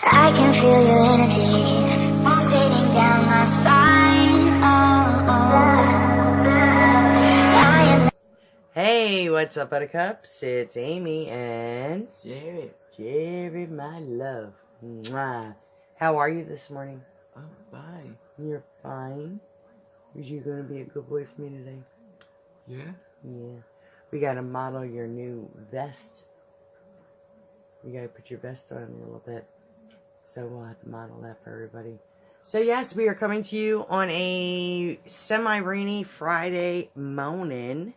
I can feel your energy pulsating down my spine. Hey, what's up, Buttercups? It's Amy and Jarrod, my love. Mwah. How are you this morning? I'm fine. You're fine. Are you going to be a good boy for me today? Yeah? Yeah. We got to model your new vest. You got to put your vest on a little bit. So we'll have to model that for everybody. So yes, we are coming to you on a semi-rainy Friday morning.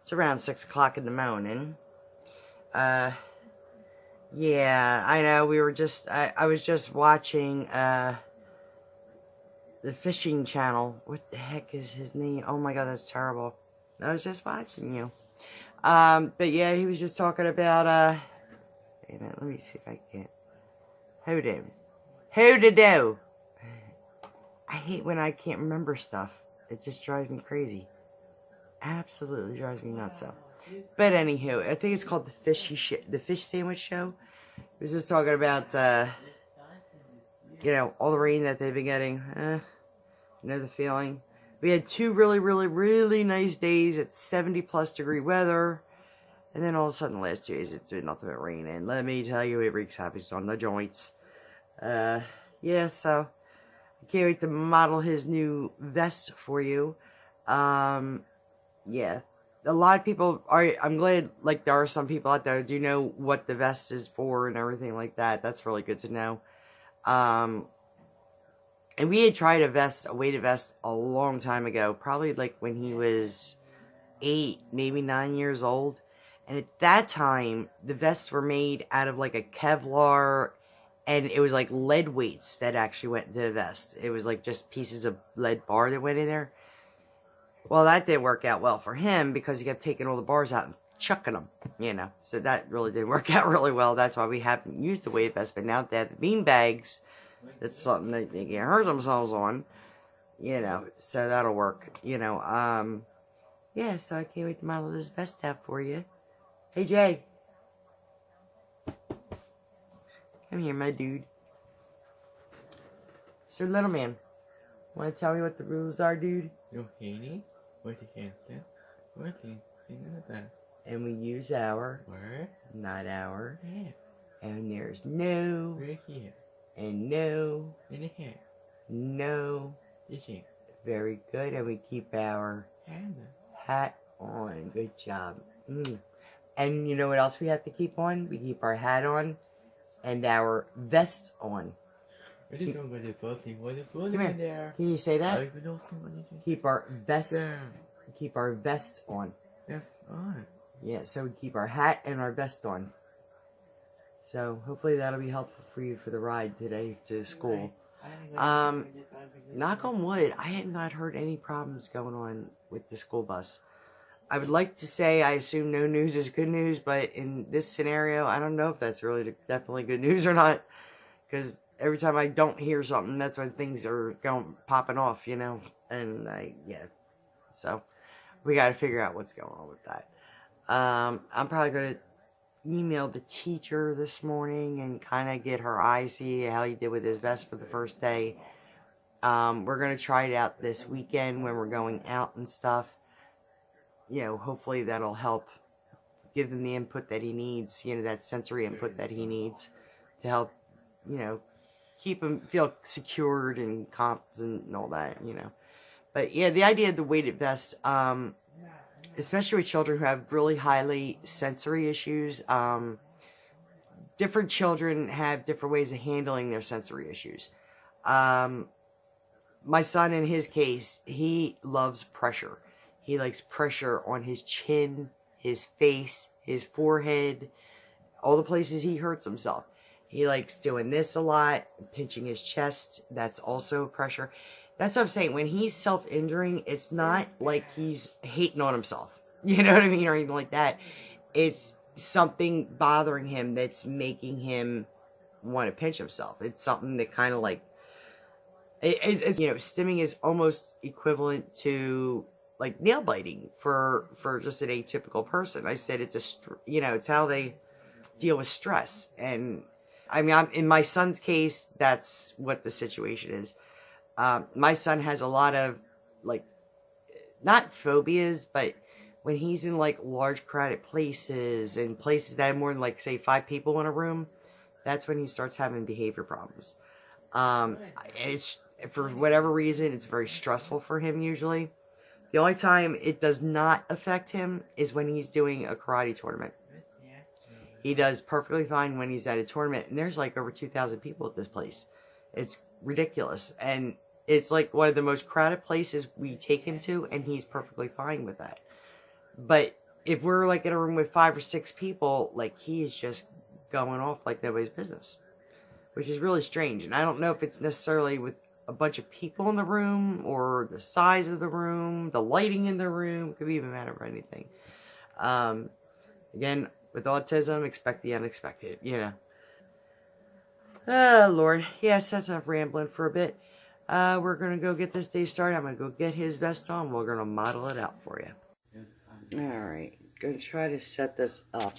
It's around 6 o'clock in the morning. Yeah, I know. We were just, I was just watching, the fishing channel. What the heck is his name? Oh my God, that's terrible. I was just watching you. But yeah, he was just talking about, wait a minute, let me see if I can. Who to do? I hate when I can't remember stuff. It just drives me crazy. Absolutely drives me nuts though. But anywho, I think it's called the Fish Sandwich Show. He was just talking about, you know, all the rain that they've been getting. You know the feeling. We had 2 really nice days at 70+ degree weather. And then all of a sudden the last 2 days it's been nothing but rain. And let me tell you, it wreaks havoc on the joints. Yeah, so I can't wait to model his new vest for you. Yeah, a lot of people are, I'm glad, like, there are some people out there who do know what the vest is for and everything like that. That's really good to know. And we had tried a weighted vest a long time ago, probably like when he was 8, maybe 9 years old. And at that time, the vests were made out of like a Kevlar, and it was like lead weights that actually went into the vest. It was like just pieces of lead bar that went in there. Well, that didn't work out well for him because he kept taking all the bars out and chucking them, you know. So that really didn't work out really well. That's why we haven't used the weighted vest. But now that they have the bean bags, that's something that they can hurt themselves on, you know. So that'll work, you know. Yeah, so I can't wait to model this vest tab for you. Hey, Jay. Come here, my dude. Sir Little Man, want to tell me what the rules are, dude? No hating, what you can't do, what you sing about. And we use our, Word, not our. yeah, And there's no, right here, and no, in the hair, no. this here, Very good. And we keep our and hat on. Good job. And you know what else we have to keep on? We keep our hat on and our vest on. what is on with the floating? What is floating Come in here. there? Can you say that? I don't know what it is. Keep our vest. There, Keep our vest on. that's on. Yeah, so we keep our hat and our vest on. So hopefully that'll be helpful for you for the ride today to school. Knock on wood, I have not heard any problems going on with the school bus. I would like to say I assume no news is good news, but in this scenario, I don't know if that's really definitely good news or not. Because every time I don't hear something, that's when things are popping off, you know. And yeah. So we got to figure out what's going on with that. I'm probably going to email the teacher this morning and kind of get her eye, see how he did with his vest for the first day. We're going to try it out this weekend when we're going out and stuff. You know, hopefully that'll help give him the input that he needs, you know, that sensory input that he needs to help, you know, keep him feel secured and confident and all that, you know. But yeah, the idea of the weighted vest, especially with children who have really highly sensory issues, different children have different ways of handling their sensory issues. My son, in his case, he loves pressure. He likes pressure on his chin, his face, his forehead, all the places he hurts himself. He likes doing this a lot, pinching his chest. That's also pressure. That's what I'm saying. When he's self-injuring, it's not like he's hating on himself. You know what I mean? Or anything like that. It's something bothering him that's making him want to pinch himself. It's something that kind of like, it's you know, stimming is almost equivalent to like nail biting for just an atypical person. I said it's you know, it's how they deal with stress. And I mean, in my son's case, that's what the situation is. My son has a lot of, like, not phobias, but when he's in, like, large crowded places and places that have more than, like, say, 5 people in a room, that's when he starts having behavior problems. It's, for whatever reason, it's very stressful for him usually. The only time it does not affect him is when he's doing a karate tournament. He does perfectly fine when he's at a tournament, and there's like over 2,000 people at this place. It's ridiculous, and it's like one of the most crowded places we take him to, and he's perfectly fine with that. But if we're like in a room with 5 or 6 people, like he is just going off like nobody's business, which is really strange. And I don't know if it's necessarily with a bunch of people in the room or the size of the room, the lighting in the room. Could be even matter of anything. Again, with autism, expect the unexpected, you know. Oh, Lord. Yes, that's enough rambling for a bit. We're going to go get this day started. I'm going to go get his vest on. We're going to model it out for you. Alright. Going to try to set this up.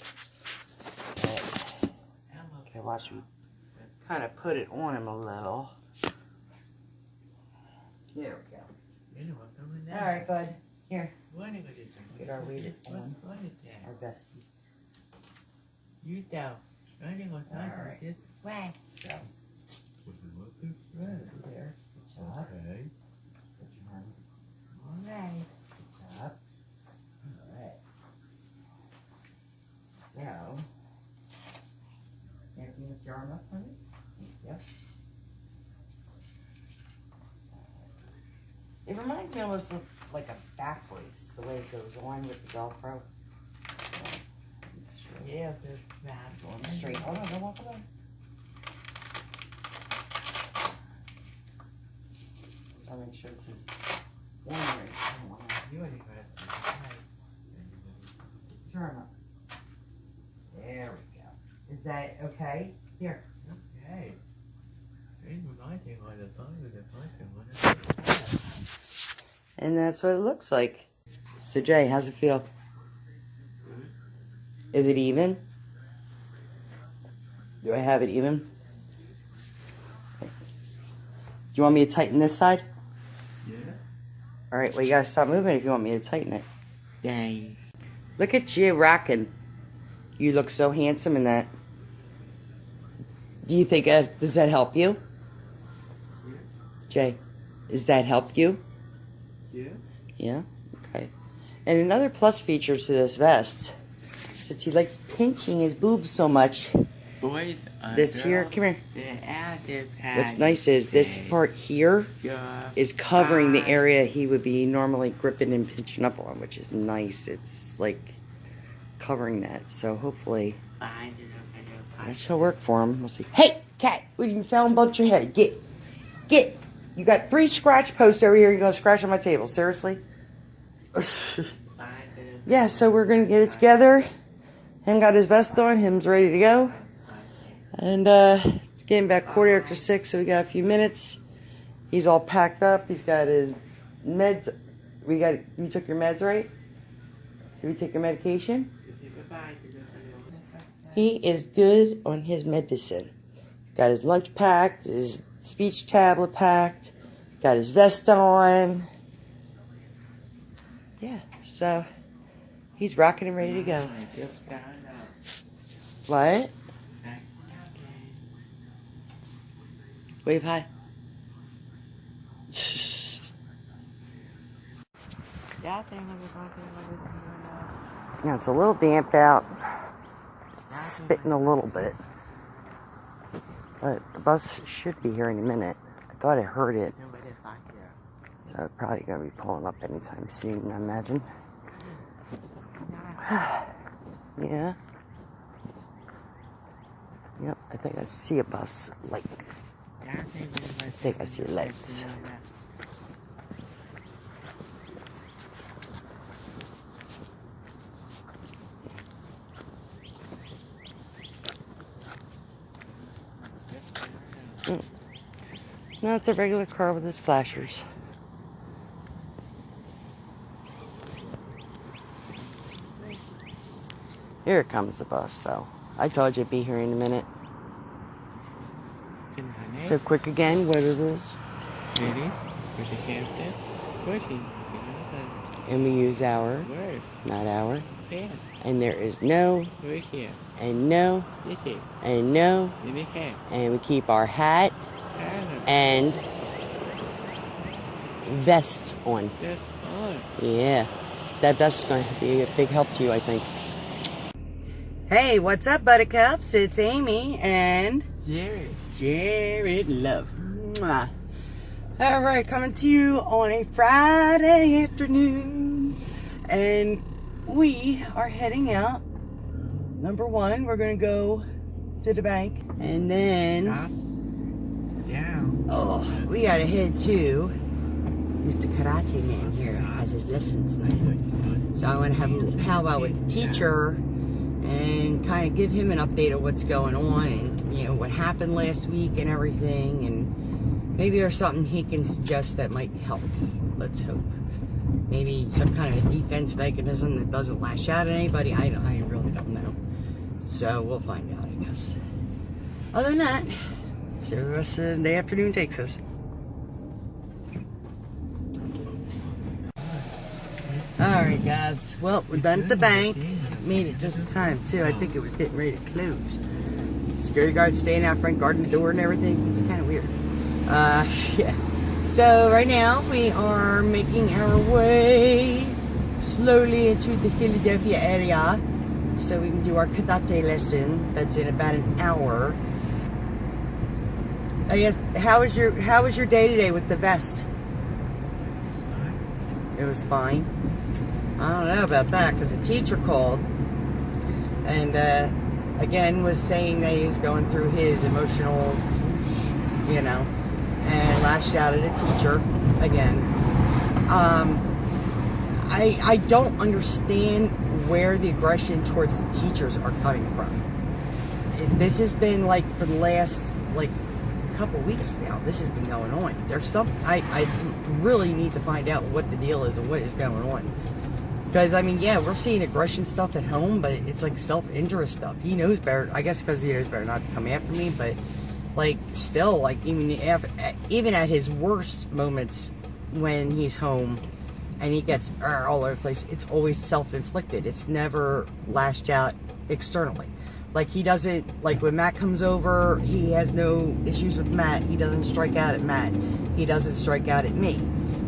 Okay, watch me kind of put it on him a little. There we go. Alright, bud. Here. Get our weighted on. Our bestie. You go. Running was on this way. So. Right there. Good job. Okay. Put your arm. Alright. Good job. Alright. So. Can you lift your arm up, honey? Yep. It reminds me almost of like a back brace, the way it goes on with the Velcro. So, Yeah, there's that. so I'm straight. Oh no, don't walk away. Just want to make sure this is one right. You already got it. Put your arm up. There we go. Is that okay? Here. Okay. And that's what it looks like. So Jay, how's it feel? Is it even? Do I have it even? Do you want me to tighten this side? Yeah. Alright, well you gotta stop moving if you want me to tighten it. Dang. Look at you rocking. You look so handsome in that. Do you think, does that help you? Yeah. Jay, does that help you? Yeah. Yeah? Okay. And another plus feature to this vest, since he likes pinching his boobs so much, Boys, this here, come here. What's nice is this part here is covering the area he would be normally gripping and pinching up on, which is nice. It's like covering that. So hopefully that shall work for him. We'll see. Hey, cat, what you fell and bumped your head? Get. You got 3 scratch posts over here. You're going to scratch on my table. Seriously? Yeah, so we're going to get it together. Him got his vest on. Him's ready to go. And it's getting back 6:15, so we got a few minutes. He's all packed up. He's got his meds. You took your meds, right? Did we take your medication? He is good on his medicine. He's got his lunch packed, his speech tablet packed, got his vest on. Yeah, so he's rocking and ready to go. What? Wave hi. Yeah, it's a little damp out. It's spitting a little bit. But the bus should be here in a minute. I thought I heard it. So it's probably going to be pulling up anytime soon, I imagine. Yeah. Yep, I think I see a bus. Like, I think I see lights. No, it's a regular car with its flashers. Here comes the bus, though. I told you it'd be here in a minute. So quick again, what it is. Ready? Where's the camera? Working. And we use our, Word. not our. Yeah. And there is no, Where's here? and no, This is. and no. In the hat. And we keep our hat Anna. and vest on. That's on. Yeah. That vest is going to be a big help to you, I think. Hey, what's up, Buttercups? It's Amy and Jarrod Love. Mwah. All right, coming to you on a Friday afternoon, and we are heading out. Number one, we're gonna go to the bank, and then we gotta head to Mr. Karate Man here has his lessons tonight. So I want to have a little powwow with the teacher and kind of give him an update of what's going on and, you know, what happened last week and everything, and maybe there's something he can suggest that might help. Let's hope. Maybe some kind of defense mechanism that doesn't lash out at anybody. I really don't know. So we'll find out, I guess. Other than that, see where the rest of the afternoon takes us. Alright guys, well, we're done at the bank. Made it just in time too. I think it was getting ready to close. Security guard staying out front, guarding the door and everything. It was kind of weird. Yeah. So right now we are making our way slowly into the Philadelphia area so we can do our karate lesson. That's in about an hour. I guess, how was your day today with the vest? It was fine. I don't know about that, because the teacher called and again was saying that he was going through his emotional, you know, and lashed out at a teacher again. I don't understand where the aggression towards the teachers are coming from. This has been like for the last like couple weeks now. This has been going on. There's some I really need to find out what the deal is and what is going on. Because, I mean, yeah, we're seeing aggression stuff at home, but it's like self-injurious stuff. He knows better, I guess, because he knows better not to come after me, but, like, still, like, even at his worst moments when he's home and he gets all over the place, it's always self-inflicted. It's never lashed out externally. Like, he doesn't, like, when Matt comes over, he has no issues with Matt. He doesn't strike out at Matt. He doesn't strike out at me.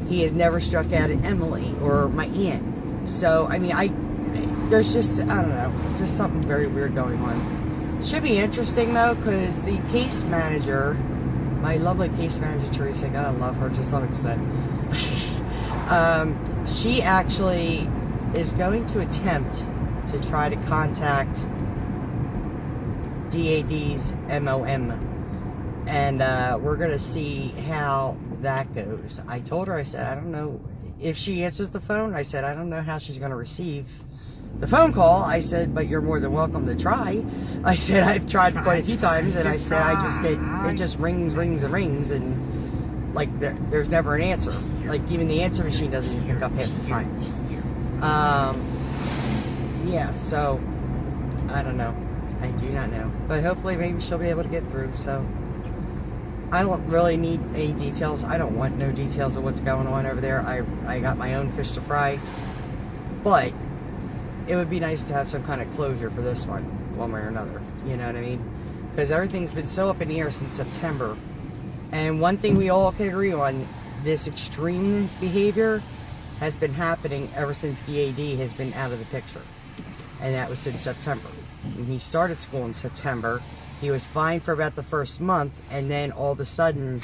He has never struck out at Emily or my aunt. So, I mean, there's just, I don't know, just something very weird going on. Should be interesting, though, because the case manager, my lovely case manager, Teresa, I love her to some extent. She actually is going to attempt to try to contact DAD's MOM. And we're going to see how that goes. I told her, I said, I don't know. If she answers the phone, I said, I don't know how she's going to receive the phone call. I said, but you're more than welcome to try. I said, I've tried quite a few times, and I said, it just rings, and like there's never an answer. Like even the answer machine doesn't even pick up half the time. Yeah, so I don't know. I do not know, but hopefully maybe she'll be able to get through. So I don't really need any details. I don't want no details of what's going on over there. I got my own fish to fry. But it would be nice to have some kind of closure for this one way or another. You know what I mean? Because everything's been so up in the air since September. And one thing we all can agree on, this extreme behavior has been happening ever since DAD has been out of the picture. And that was since September. When he started school in September, he was fine for about the first month, and then all of a sudden,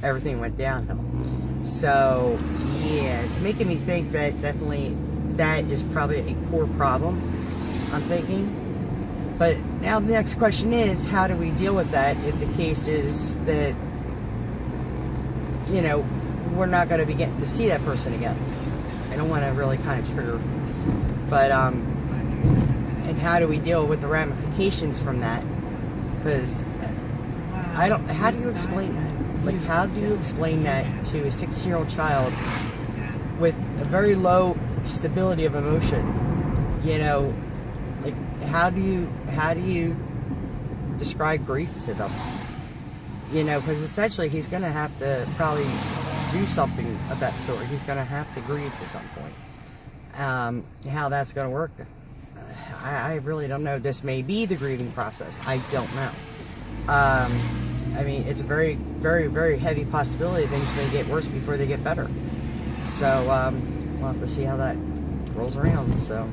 everything went downhill. So, yeah, it's making me think that definitely that is probably a core problem, I'm thinking. But now the next question is, how do we deal with that if the case is that, you know, we're not going to be getting to see that person again? I don't want to really kind of trigger, but, and how do we deal with the ramifications from that? Because how do you explain that? Like, how do you explain that to a 16-year-old child with a very low stability of emotion? You know, like, how do you describe grief to them? You know, because essentially he's going to have to probably do something of that sort. He's going to have to grieve to some point. How that's going to work, I really don't know. This may be the grieving process. I don't know. I mean, it's a very, very, very heavy possibility things may get worse before they get better. So, we'll have to see how that rolls around. So,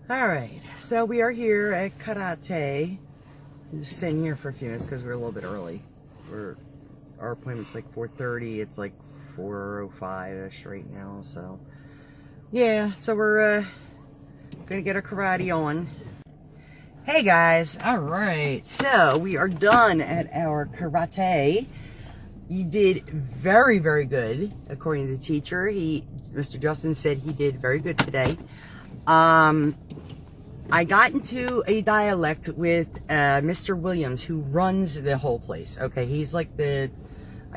all right. So we are here at karate. I'm just sitting here for a few minutes because we're a little bit early. Our appointment's like 4:30. It's like 4:05ish right now. So, yeah. So we're gonna get our karate on. Hey guys. All right. So we are done at our karate. You did very, very good, according to the teacher. Mr. Justin said he did very good today. I got into a dialect with Mr. Williams, who runs the whole place. Okay, he's like I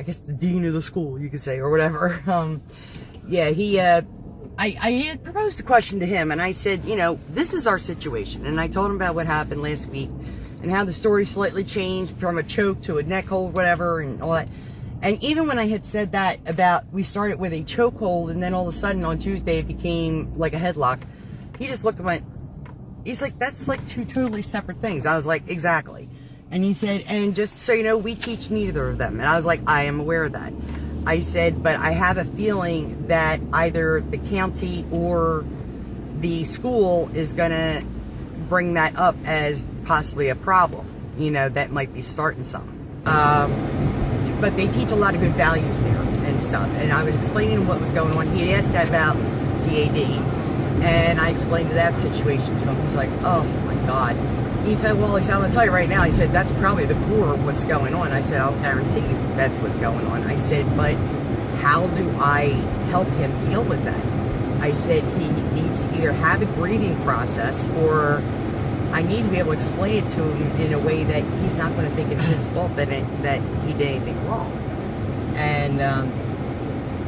guess the dean of the school, you could say, or whatever. Yeah, I had proposed a question to him, and I said, you know, this is our situation. And I told him about what happened last week, and how the story slightly changed from a choke to a neck hold, whatever, and all that. And even when I had said that about, we started with a choke hold, and then all of a sudden on Tuesday it became like a headlock, he just looked and went, he's like, that's like two totally separate things. I was like, exactly. And he said, and just so you know, we teach neither of them. And I was like, I am aware of that. I said, but I have a feeling that either the county or the school is going to bring that up as possibly a problem, you know, that might be starting something. But they teach a lot of good values there and stuff. And I was explaining what was going on. He had asked that about DAD. And I explained that situation to him. He's like, oh my God. He said, well, I'm going to tell you right now. He said, that's probably the core of what's going on. I said, I'll guarantee you that's what's going on. I said, but how do I help him deal with that? I said, he needs to either have a grieving process, or I need to be able to explain it to him in a way that he's not going to think it's his fault that he did anything wrong. And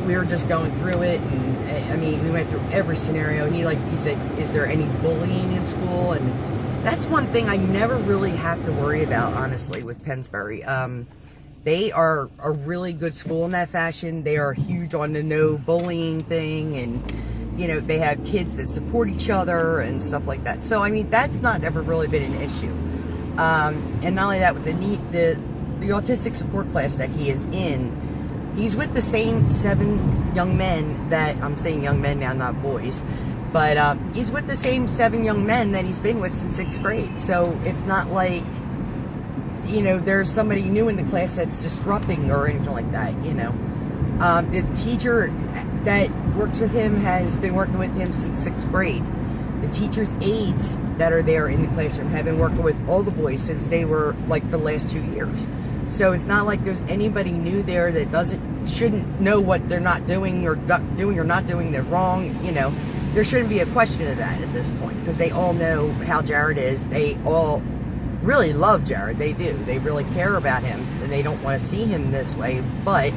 we were just going through it, and I mean, we went through every scenario. He said, is there any bullying in school? And that's one thing I never really have to worry about, honestly, with Pennsbury. They are a really good school in that fashion. They are huge on the no bullying thing, and you know, they have kids that support each other and stuff like that. So I mean, that's not ever really been an issue. And not only that, with the autistic support class that he is in, he's with the same 7 young men that, I'm saying young men now, not boys, but he's with the same 7 young men that he's been with since 6th grade. So it's not like, you know, there's somebody new in the class that's disrupting or anything like that, you know. The teacher that works with him has been working with him since 6th grade. The teacher's aides that are there in the classroom have been working with all the boys since they were like for the last 2 years. So it's not like there's anybody new there that shouldn't know what they're not doing or not doing. They're wrong, you know. There shouldn't be a question of that at this point, because they all know how Jarrod is. They all really love Jarrod. They do. They really care about him, and they don't want to see him this way, but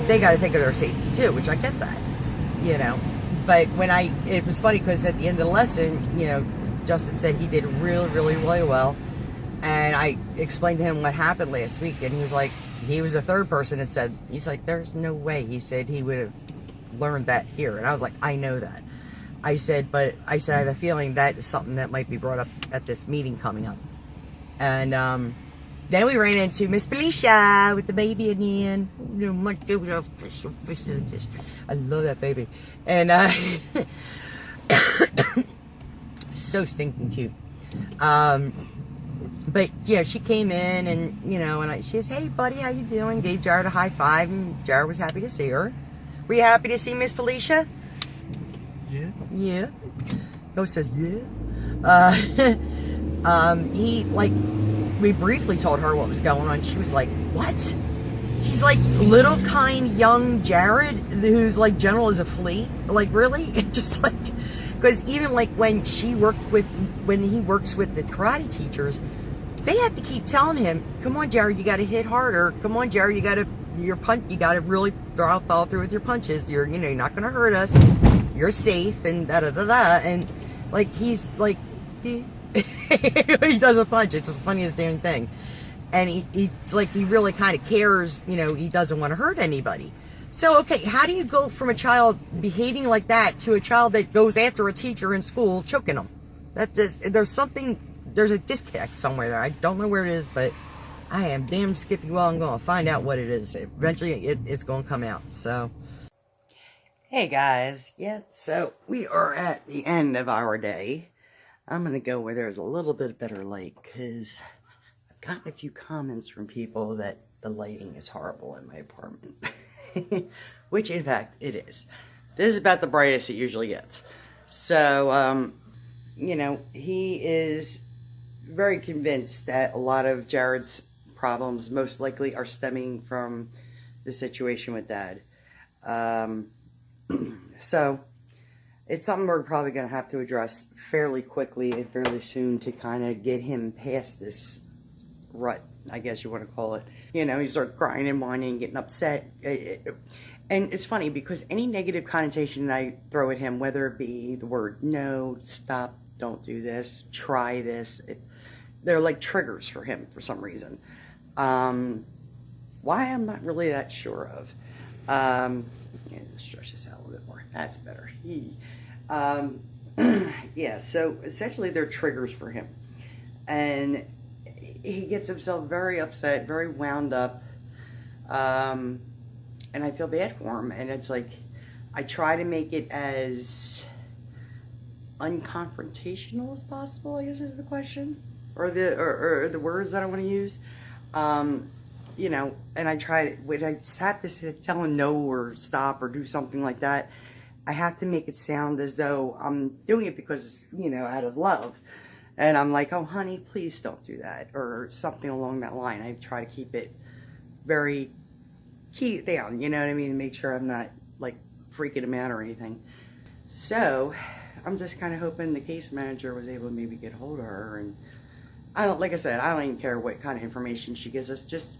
they got to think of their safety too, which I get that, you know. But it was funny because at the end of the lesson, you know, Justin said he did really, really, really well. And I explained to him what happened last week, and he was like, he was the third person that said, he's like, there's no way, he said, he would have learned that here. And I was like, I know that. I said, I have a feeling that is something that might be brought up at this meeting coming up. And then we ran into Miss Felicia with the baby again. I love that baby. And so stinking cute. But yeah, she came in, and you know, and she says, hey buddy, how you doing? Gave Jarrod a high five, and Jarrod was happy to see her. Were you happy to see Miss Felicia? Yeah. Yeah. He says, yeah. We briefly told her what was going on. She was like, what? She's like, little kind young Jarrod, who's like gentle as a flea. Like, really? Just like, because even like when he works with the karate teachers, they have to keep telling him, come on Jarrod, you got to hit harder. Come on Jarrod, you got to really follow through with your punches. You're not going to hurt us. You're safe, and da-da-da-da. And like, he's like, he does a punch. It's the funniest damn thing. And he's like, he really kind of cares, you know, he doesn't want to hurt anybody. So, okay, how do you go from a child behaving like that to a child that goes after a teacher in school choking them? There's a disconnect somewhere there. I don't know where it is, but I am damn skippy well. I'm going to find out what it is. Eventually, it's going to come out. So, hey guys, yeah, so we are at the end of our day. I'm going to go where there's a little bit better light, because I've gotten a few comments from people that the lighting is horrible in my apartment. Which, in fact, it is. This is about the brightest it usually gets. So, you know, he is very convinced that a lot of Jarrod's problems most likely are stemming from the situation with Dad. So, it's something we're probably going to have to address fairly quickly and fairly soon to kind of get him past this rut, I guess you want to call it. You know, he starts crying and whining, getting upset. And it's funny because any negative connotation that I throw at him, whether it be the word no, stop, don't do this, try this, they're like triggers for him for some reason. Why, I'm not really that sure of. Let's stretch this out a little bit more. That's better. Yeah, so essentially they're triggers for him. And he gets himself very upset, very wound up, and I feel bad for him. And it's like, I try to make it as unconfrontational as possible, I guess is the question, or the words that I want to use. You know, and I try, when I have to tell him no or stop or do something like that, I have to make it sound as though I'm doing it because, you know, out of love. And I'm like, oh, honey, please don't do that. Or something along that line. I try to keep it very keyed down, you know what I mean? And make sure I'm not, like, freaking him out or anything. So, I'm just kind of hoping the case manager was able to maybe get hold of her. And like I said, I don't even care what kind of information she gives us. Just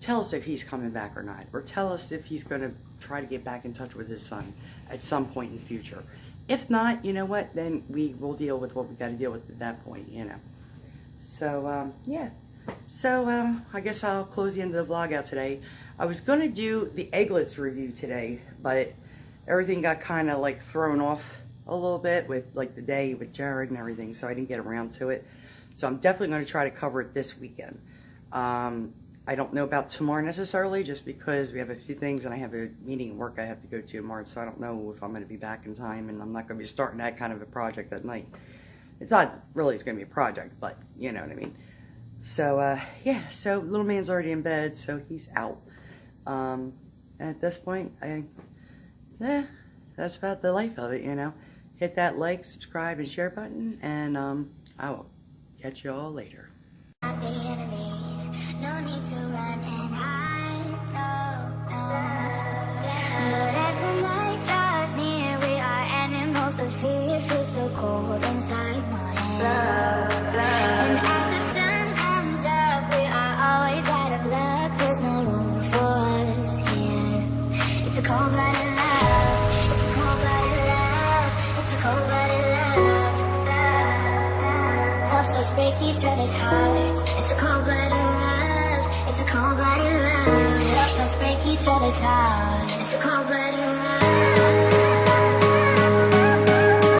tell us if he's coming back or not. Or tell us if he's going to try to get back in touch with his son at some point in the future. If not, you know what, then we will deal with what we got to deal with at that point, you know. So, yeah. So, I guess I'll close the end of the vlog out today. I was going to do the egglets review today, but everything got kind of, like, thrown off a little bit with, like, the day with Jarrod and everything, so I didn't get around to it. So I'm definitely going to try to cover it this weekend. I don't know about tomorrow necessarily, just because we have a few things and I have a meeting at work I have to go to tomorrow, so I don't know if I'm going to be back in time, and I'm not going to be starting that kind of a project at night. It's not really, it's going to be a project, but you know what I mean. So, yeah, so little man's already in bed, so he's out. And at this point, that's about the life of it, you know. Hit that like, subscribe, and share button, and I will catch you all later. No need to run and hide, no. But as the night draws near, we are animals of fear. Feels so cold inside my head. And as the sun comes up, we are always out of luck. There's no room for us here. It's a cold-blooded love. It's a cold-blooded love. It's a cold-blooded love. Helps us break each other's hearts. It's a cold-blooded love. It's a cold-blooded love. Helps us break each other's hearts. It's a cold-blooded love.